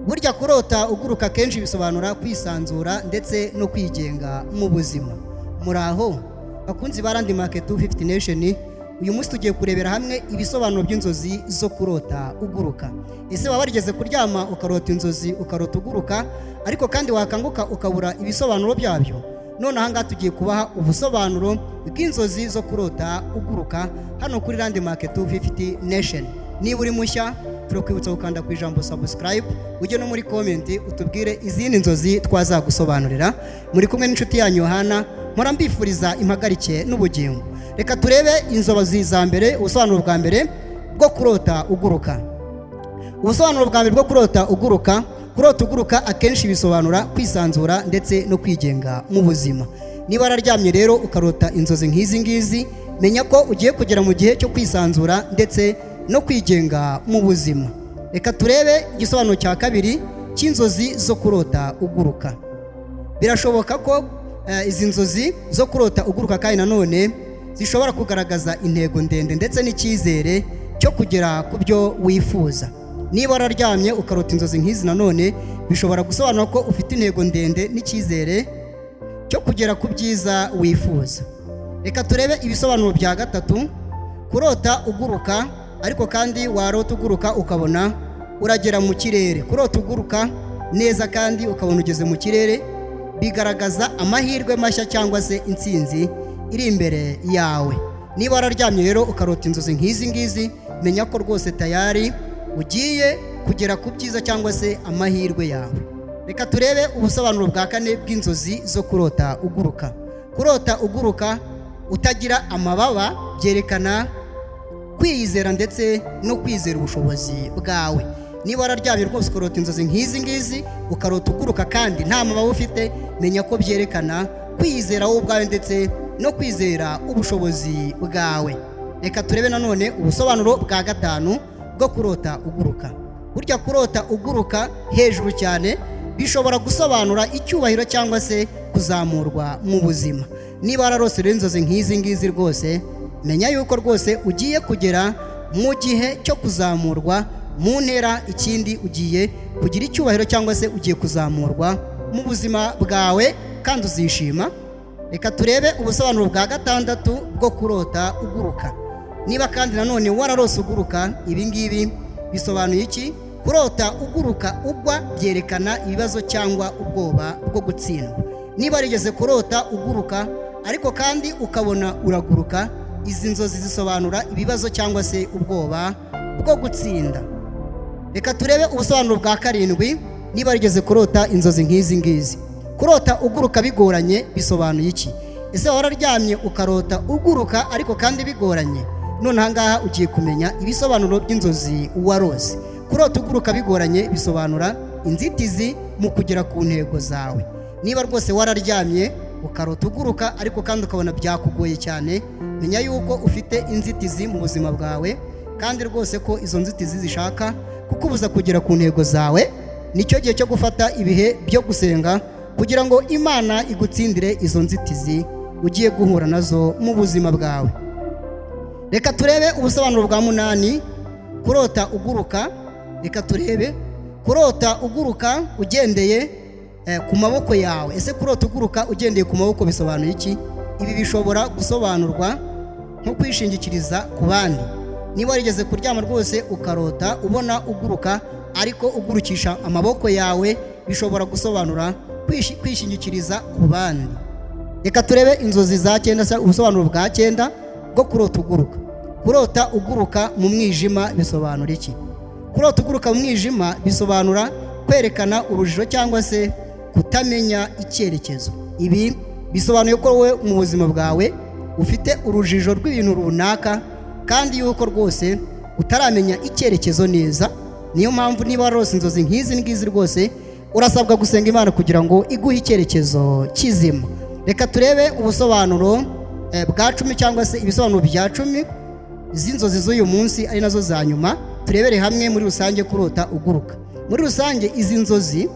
Burya kurota uguruka kenshi bisobanura kwisanzura ndetse no kwigenga mu buzima. Muraho bakunzi ba Landmark 250 Nation, uyu munsi tugiye kurebera hamwe ibisobanuro by'inzozi zo kurota uguruka. Ese waba warigeze kuryama ukarota inzozi ukarota uguruka, ariko kandi wakanguka ukabura ibisobanuro byabyo? None aha tugiye kubaha ubusobanuro bw'inzozi zo kurota uguruka hano kuri Landmark 250 Nation. Niba uri mushya, turakwibutsa gukanda ku ijambo subscribe, ujye no muri comment utubwire izindi nzozi twazagusobanurira. Muri kumwe n'inshuti yanyu Yohana, mpora mbifuriza impagarike n'ubugingo. Reka turebe inzozi za mbere, ubusobanuro bwa mbere bwo kurota uguruka. Ubusobanuro bwa mbere bwo kurota uguruka: kurota uguruka akenshi bisobanura kwisanzura ndetse no kwigenga mu buzima. Niba wararyamye rero ukarota inzozi nk'izi ngizi, menya ko ugiye kugera mu gihe cyo kwisanzura ndetse no kwigenga mu buzima. Reka turebe igisobanuro cya kabiri cy'inzozi zo kurota uguruka. Birashoboka ko izi nzozi zo kurota uguruka kandi nanone zishobora kugaragaza intego ndende ndetse n'icyizere cyo kugera ku byo wifuza. Niba wararyamye ukarota inzozi nk'izi nanone, bishobora gusobanura ko ufite intego ndende n'icyizere cyo kugera ku byiza wifuza. Reka turebe ibisobanuro bya gatatu: kurota uguruka ariko kandi warota uguruka ukabona uragera mu kirere. Kurota uguruka neza kandi ukabona ugeze mu kirere bigaragaza amahirwe mashya cyangwa se intsinzi iri imbere yawe. Niba wararyamye rero ukarota inzozi nk'izi ngizi, menya ko rwose tayari ugiye kugera ku byiza cyangwa se amahirwe yawe. Reka turebe ubusobanuro bwa kane bw'inzozi zo kurota uguruka. Kurota uguruka utagira amababa byerekana kwiyizera ndetse no kwizera ubushobozi bwawe. Niba wararyamye rwose ukarota inzozi nk'izi ngizi, ukarota uguruka kandi nta mababa ufite, menya ko byerekana kwiyizera wowe ubwawe ndetse no kwizera ubushobozi bwawe. Reka turebe nanone ubusobanuro bwa gatanu bwo kurota uguruka. Burya kurota uguruka hejuru cyane bishobora gusobanura icyubahiro cyangwa se kuzamurwa mu buzima. Niba wararose rero inzozi nk'izi ngizi rwose, menya yuko rwose ugiye kugera mu gihe cyo kuzamurwa mu ntera. Ikindi, ugiye kugira icyubahiro cyangwa se ugiye kuzamurwa mu buzima bwawe kandi uzishima. Reka turebe ubusobanuro bwa gatandatu bwo kurota uguruka. Niba kandi nanone wararose uguruka, ibi ngibi bisobanuye iki? Kurota uguruka ugwa byerekana ibibazo cyangwa ubwoba bwo gutsindwa. Niba warigeze kurota uguruka ariko kandi ukabona uraguruka, izi nzozi zisobanura ibibazo cyangwa se ubwoba bwo gutsinda. Reka turebe ubusobanuro bwa karindwi. Niba warigeze kurota inzozi nk'izi ngizi, kurota uguruka bigoranye bisobanuye iki? Ese wararyamye ukarota uguruka ariko kandi bigoranye? None aha ngaha ugiye kumenya ibisobanuro by'inzozi warose. Kurota uguruka bigoranye bisobanura inzitizi mu kugera ku ntego zawe. Niba rwose wararyamye ukarota uguruka ariko kandi ukabona byakugoye cyane, menya yuko ufite inzitizi mu buzima bwawe kandi rwose ko izo nzitizi zishaka kukubuza kugera ku ntego zawe. Nicyo gihe cyo gufata ibihe byo gusenga kugira ngo Imana igutsindire izo nzitizi ugiye guhura nazo mu buzima bwawe. Reka turebe ubusobanuro bwa munani: kurota uguruka. Reka turebe kurota uguruka ugendeye ku maboko yawe. Ese kurota uguruka ugendeye ku maboko bisobanuye iki? Ibi bishobora gusobanurwa nko kwishingikiriza ku bandi. Niba warigeze kuryama rwose ukarota ubona uguruka ariko ugurukisha amaboko yawe, bishobora gusobanura kwishingikiriza ku bandi. Reka turebe inzozi za cyenda, ubusobanuro bwa cyenda bwo kurota uguruka. Kurota uguruka mu mwijima bisobanura iki? Kurota uguruka mu mwijima bisobanura kwerekana urujijo cyangwa se kutamenya icyerekezo. Ibi bisobanuye ko wowe mu buzima bwawe ufite urujijo rw'ibintu runaka kandi yuko rwose utaramenya icyerekezo neza. Niyo mpamvu niba warose inzozi nk'izi ngizi rwose urasabwa gusenga Imana kugira ngo iguhe icyerekezo kizima. Reka turebe ubusobanuro bwa 10 cyangwa se ibisobanuro bya 10 z'inzozi z'uyu munsi, ari nazo za nyuma. Turebere hamwe muri rusange kurota uguruka. Muri rusange izi inzozi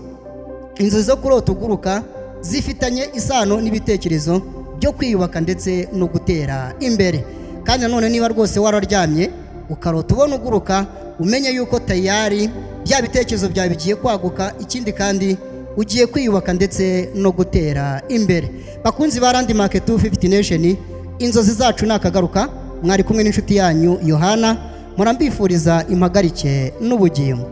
zo kurota uguruka zifitanye isano n'ibitekerezo byo kwiyubaka ndetse no gutera imbere. Kandi nanone niba rwose wararyamye ukarota ubona uguruka, umenye yuko tayari bya bitekerezo byawe bigiye kwaguka, ikindi kandi ugiye kwiyubaka ndetse no gutera imbere. Bakunzi ba Landmark 250 Nation, inzozi zacu nakagaruka. Mwari kumwe n'inshuti yanyu Yohana, murambifuriza impagarike n'ubugingo.